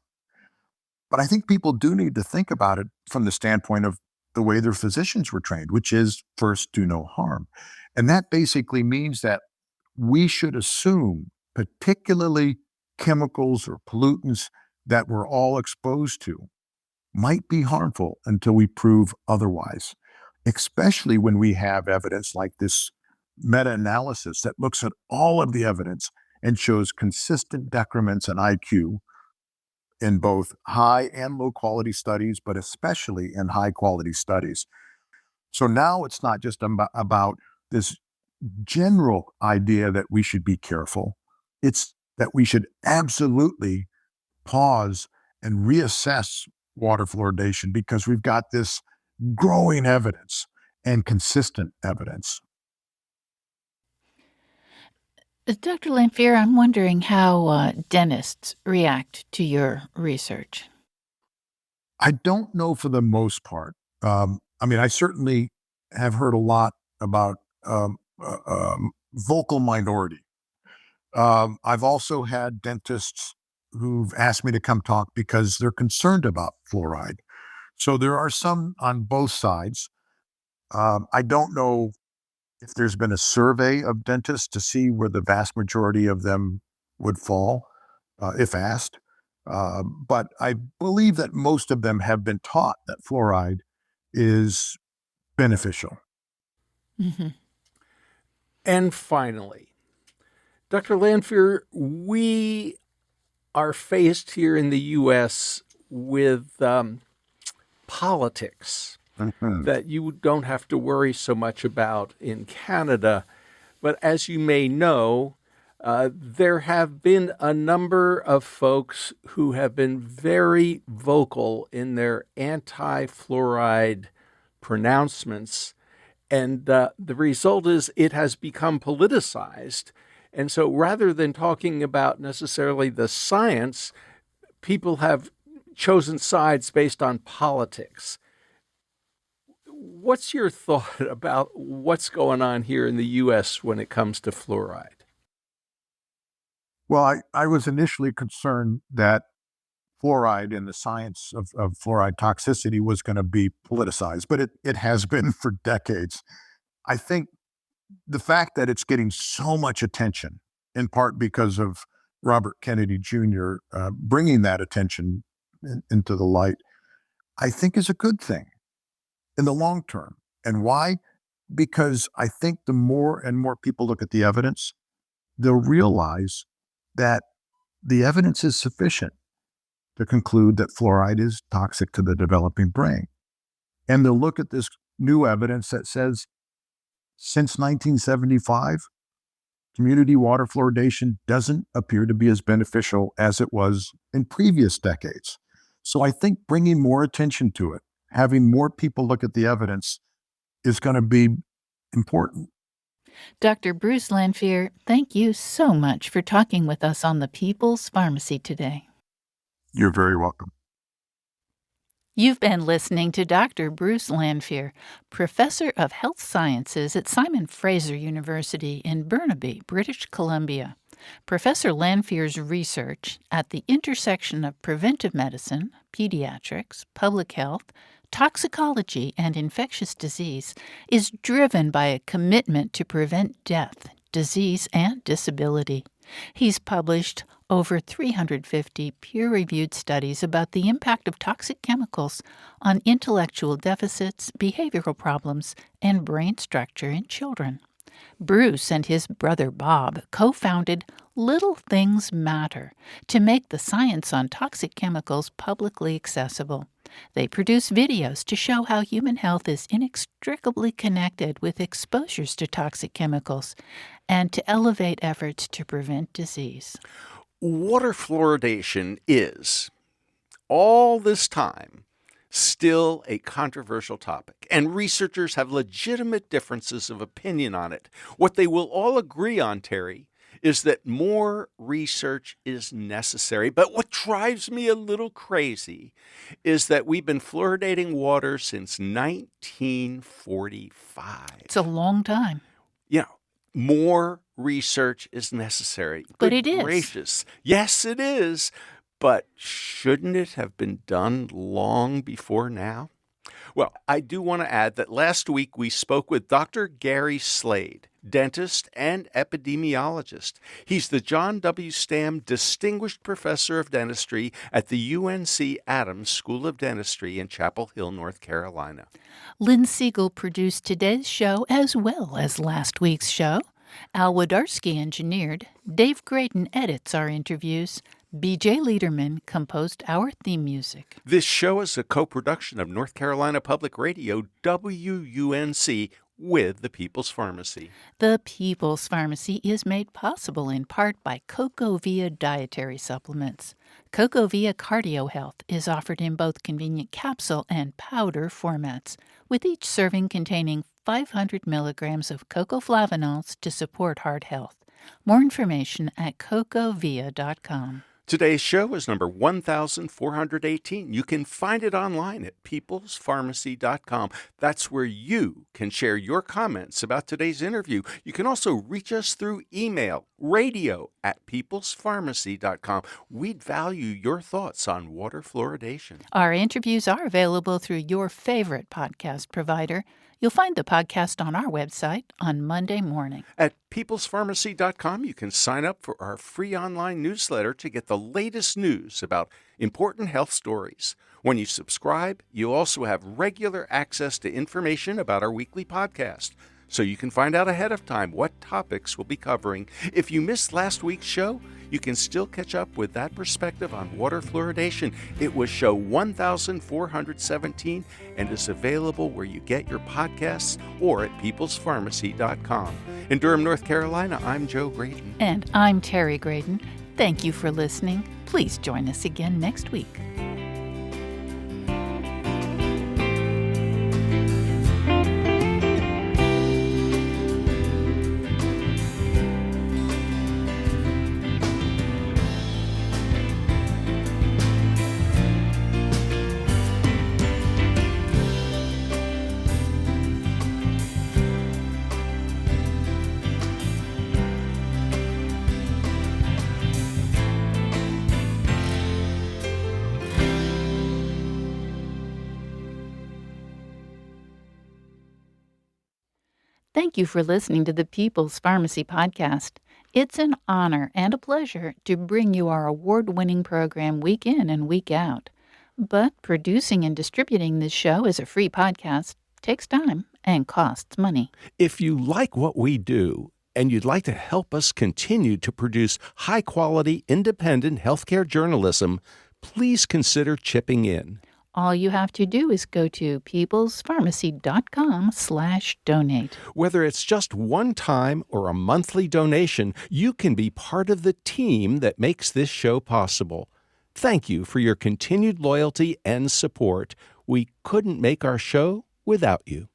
But I think people do need to think about it from the standpoint of the way their physicians were trained, which is first, do no harm. And that basically means that we should assume, particularly chemicals or pollutants that we're all exposed to, might be harmful until we prove otherwise, especially when we have evidence like this meta-analysis that looks at all of the evidence and shows consistent decrements in IQ in both high and low quality studies, but especially in high quality studies. So now it's not just about this general idea that we should be careful. It's that we should absolutely pause and reassess water fluoridation because we've got this growing evidence and consistent evidence. Dr. Lanphier, I'm wondering how dentists react to your research. I don't know for the most part. I certainly have heard a lot about vocal minority. I've also had dentists who've asked me to come talk because they're concerned about fluoride. So there are some on both sides. I don't know if there's been a survey of dentists to see where the vast majority of them would fall, if asked. But I believe that most of them have been taught that fluoride is beneficial. Mm-hmm. And finally, Dr. Lanphier, we are faced here in the U.S. with politics that you don't have to worry so much about in Canada. But as you may know, there have been a number of folks who have been very vocal in their anti-fluoride pronouncements. And the result is it has become politicized. And so rather than talking about necessarily the science, people have chosen sides based on politics. what's your thought about what's going on here in the U.S. when it comes to fluoride? Well, I was initially concerned that fluoride and the science of fluoride toxicity was going to be politicized, but it has been for decades. I think the fact that it's getting so much attention, in part because of Robert Kennedy Jr. Bringing that attention into the light, I think is a good thing in the long term. And why? Because I think the more and more people look at the evidence, they'll realize that the evidence is sufficient to conclude that fluoride is toxic to the developing brain. And they'll look at this new evidence that says since 1975, community water fluoridation doesn't appear to be as beneficial as it was in previous decades. So I think bringing more attention to it, having more people look at the evidence is going to be important. Dr. Bruce Lanphier, thank you so much for talking with us on the People's Pharmacy today. You're very welcome. You've been listening to Dr. Bruce Lanphier, Professor of Health Sciences at Simon Fraser University in Burnaby, British Columbia. Professor Lanphier's research at the intersection of preventive medicine, pediatrics, public health, toxicology, and infectious disease is driven by a commitment to prevent death, disease, and disability. He's published over 350 peer-reviewed studies about the impact of toxic chemicals on intellectual deficits, behavioral problems, and brain structure in children. Bruce and his brother Bob co-founded Little Things Matter to make the science on toxic chemicals publicly accessible. They produce videos to show how human health is inextricably connected with exposures to toxic chemicals and to elevate efforts to prevent disease. Water fluoridation is, all this time, still a controversial topic, and researchers have legitimate differences of opinion on it. What they will all agree on, Terry, is that more research is necessary. But what drives me a little crazy is that we've been fluoridating water since 1945. It's a long time. You know, more research is necessary. But Good it is. gracious. Yes, it is. But shouldn't it have been done long before now? Well, I do want to add that last week we spoke with Dr. Gary Slade, dentist and epidemiologist. He's the John W. Stam Distinguished Professor of Dentistry at the UNC Adams School of Dentistry in Chapel Hill, North Carolina. Lynn Siegel produced today's show as well as last week's show. Al Wodarski engineered. Dave Graydon edits our interviews. B.J. Liederman composed our theme music. This show is a co-production of North Carolina Public Radio, WUNC, with the People's Pharmacy. The People's Pharmacy is made possible in part by CocoVia dietary supplements. CocoVia Cardio Health is offered in both convenient capsule and powder formats, with each serving containing 500 milligrams of cocoflavanols to support heart health. More information at cocovia.com. Today's show is number 1418. You can find it online at peoplespharmacy.com. That's where you can share your comments about today's interview. You can also reach us through email, radio@peoplespharmacy.com. We'd value your thoughts on water fluoridation. Our interviews are available through your favorite podcast provider. You'll find the podcast on our website on Monday morning. At peoplespharmacy.com, you can sign up for our free online newsletter to get the latest news about important health stories. When you subscribe, you also have regular access to information about our weekly podcast, so you can find out ahead of time what topics we'll be covering. If you missed last week's show, you can still catch up with that perspective on water fluoridation. It was show 1417 and is available where you get your podcasts or at peoplespharmacy.com. In Durham, North Carolina, I'm Joe Graydon. And I'm Terry Graydon. Thank you for listening. Please join us again next week. Thank you for listening to the People's Pharmacy Podcast. It's an honor and a pleasure to bring you our award-winning program week in and week out. But producing and distributing this show as a free podcast takes time and costs money. If you like what we do and you'd like to help us continue to produce high-quality, independent healthcare journalism, please consider chipping in. All you have to do is go to peoplespharmacy.com/donate. Whether it's just one time or a monthly donation, you can be part of the team that makes this show possible. Thank you for your continued loyalty and support. We couldn't make our show without you.